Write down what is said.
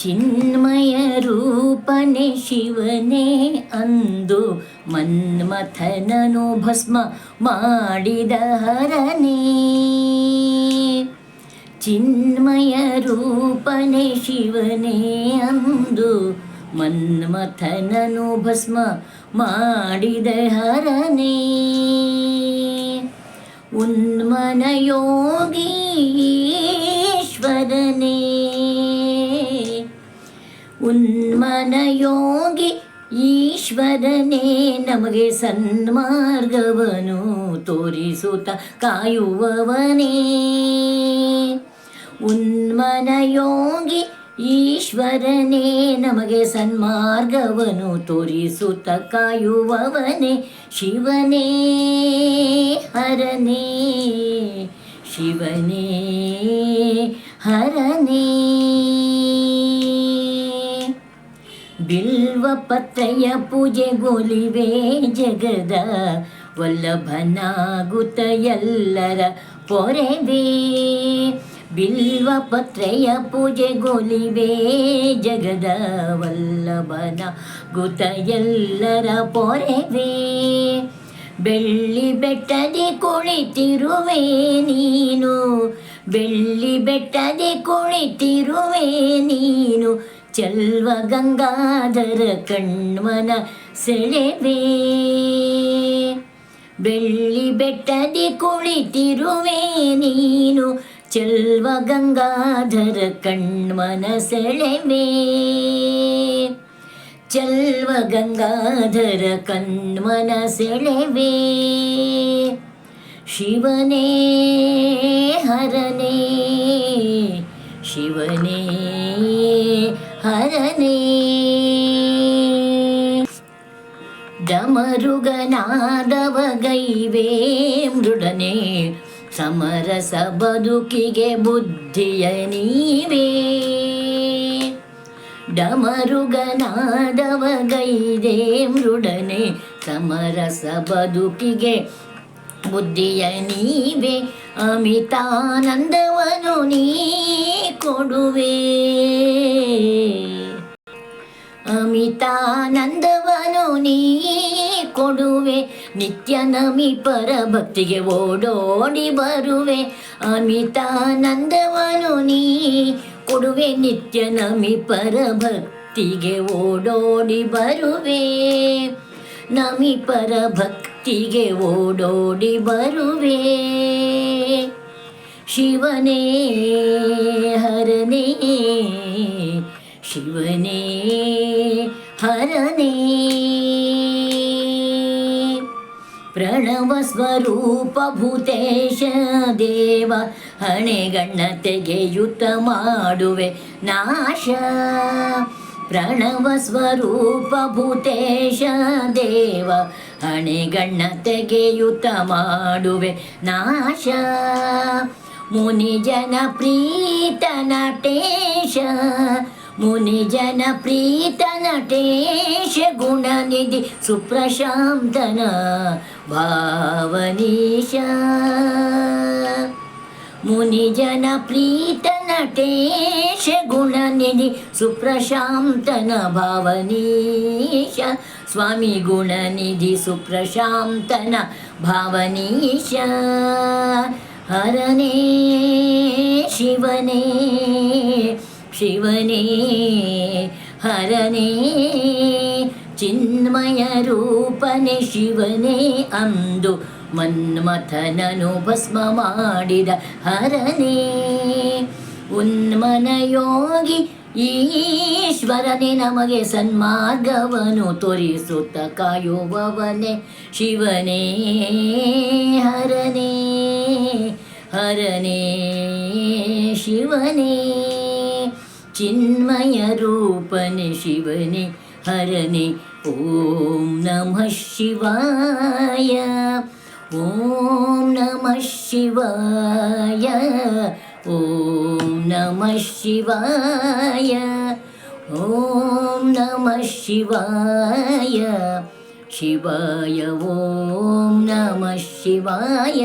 ಚಿನ್ಮಯ ರೂಪನೆ ಶಿವನೇ ಅಂದು ಮನ್ಮಥನನು ಭಸ್ಮ ಮಾಡಿದ ಹರನೇ. ಚಿನ್ಮಯ ರೂಪನೆ ಶಿವನೇ ಅಂದು ಮನ್ಮಥನನು ಭಸ್ಮ ಮಾಡಿದ ಹರನೇ. ಉನ್ಮನ ಯೋಗಿ ಈಶ್ವರನೇ, ಉನ್ಮನ ಯೋಗಿ ಈಶ್ವರನೇ, ನಮಗೆ ಸನ್ಮಾರ್ಗವನು ತೋರಿಸುತ್ತ ಕಾಯುವವನೇ. ಉನ್ಮನ ಯೋಗಿ ಈಶ್ವರನೇ, ನಮಗೆ ಸನ್ಮಾರ್ಗವನು ತೋರಿಸುತ್ತ ಕಾಯುವವನೇ. ಶಿವನೇ ಹರನೇ, ಶಿವನೇ ಹರನೇ. ಬಿಲ್ವಪತ್ರೆಯ ಪೂಜೆಗೊಲಿವೆ ಜಗದ ವಲ್ಲಭನಾಗುತ್ತ ಎಲ್ಲರ ಪೊರೆವೇ. ಬಿಲ್ವಪತ್ರೆಯ ಪೂಜೆಗೊಲಿವೆ ಜಗದ ವಲ್ಲಭನಾಗುತ್ತ ಎಲ್ಲರ ಪೊರೆವೇ. ಬೆಳ್ಳಿ ಬೆಟ್ಟದೆ ಕುಳಿತಿರುವೆ ನೀನು, ಬೆಳ್ಳಿ ಬೆಟ್ಟದೆ ಕುಳಿತಿರುವೆ ನೀನು, ಚೆಲ್ವ ಗಂಗಾಧರ ಕಣ್ಮನ ಸೆಳೆವೆ. ಬೆಳ್ಳಿ ಬೆಟ್ಟದೆ ಕುಳಿತಿರುವೆ ನೀನು, ಚೆಲ್ವ ಗಂಗಾಧರ ಕಣ್ಮನ ಸೆಳೆವೆ. ಚೆಲ್ವ ಗಂಗಾಧರ ಕಣ್ಮನ ಸೆಳೆವೆ. ಶಿವನೇ ಹರನೇ, ಶಿವನೇ ಹರನೇ. ಡಮರುಗನಾದವ ಗೈವೇ ಮೃಡನೆ, ಸಮರಸ ಬದುಕಿಗೆ ಬುದ್ಧಿಯ ನೀವೇ. ಡಮರುಗನಾದವ ಗೈದೆ ಮೃಡನೆ, ಸಮರಸ ಬದುಕಿಗೆ ಬುದ್ಧಿಯ ನೀವೇ. ಅಮಿತಾನಂದವನು ನೀ ಕೊಡುವೆ, ಅಮಿತಾನಂದವನು ನೀ ಕೊಡುವೆ. ನಿತ್ಯ ನಮಿಪರ ಭಕ್ತಿಗೆ ಓಡೋಡಿ ಬರುವೆ. ಅಮಿತಾನಂದವನು ನೀ ಕೊಡುವೆ, ನಿತ್ಯ ನಮಿಪರ ಭಕ್ತಿಗೆ ಓಡೋಡಿ ಬರುವೆ. ನಮಿಪರ ಭಕ್ತಿಗೆ ಓಡೋಡಿ ಬರುವೆ. ಶಿವನೇ ಹರನೇ, ಶಿವನೇ ಹರನೇ. ಪ್ರಣವ ಸ್ವರೂಪ ಭೂತೇಶ ದೇವ, ಹಣೆಗಣ್ಣ ತೆಗೆಯುತ್ತ ಮಾಡುವೆ ನಾಶ. ಪ್ರಣವ ಸ್ವರೂಪ ಭೂತೇಶ ದೇವ, ಹಣೆಗಣ್ಣ ತೆಗೆಯುತ್ತ ಮಾಡುವೆ ನಾಶ. ಮುನಿಜನ ಪ್ರೀತ ನಟೇಶ, ಮುನಿಜನ ಪ್ರೀತ ನಟೇಶ, ಗುಣನಿಧಿ ಸುಪ್ರಶಾಂತನ ಭಾವನೀಶ. ಮುನಿಜನ ಪ್ರೀತ ನಟೇಶ, ಗುಣನಿಧಿ ಸುಪ್ರಶಾಂತನ ಭಾವನೀಶ. ಸ್ವಾಮಿ ಗುಣನಿಧಿ ಸುಪ್ರಶಾಂತನ ಭಾವನೀಶ. ಹರನೇ ಶಿವನೇ, ಶಿವನೇ ಹರನೇ. ಚಿನ್ಮಯ ರೂಪನೆ ಶಿವನೇ ಅಂದು ಮನ್ಮಥನನು ಭಸ್ಮ ಮಾಡಿದ ಹರನೇ. ಉನ್ಮನ ಯೋಗಿ ಈಶ್ವರನೇ, ನಮಗೆ ಸನ್ಮಾರ್ಗವನು ತೋರಿಸುತ್ತ ಕಾಯುವವನೇ. ಶಿವನೇ ಹರನೇ, ಹರನೇ ಶಿವನೇ. ಚಿನ್ಮಯ ರೂಪನೆ ಶಿವನೇ ಹರನೇ. ಓಂ ನಮಃ ಶಿವಾಯ, ಓಂ ನಮಃ ಶಿವಾಯ, ಓಂ ನಮಃ ಶಿವಾಯ, ಓಂ ನಮಃ ಶಿವಾಯ. ಶಿವಾಯ ಓಂ ನಮಃ ಶಿವಾಯ.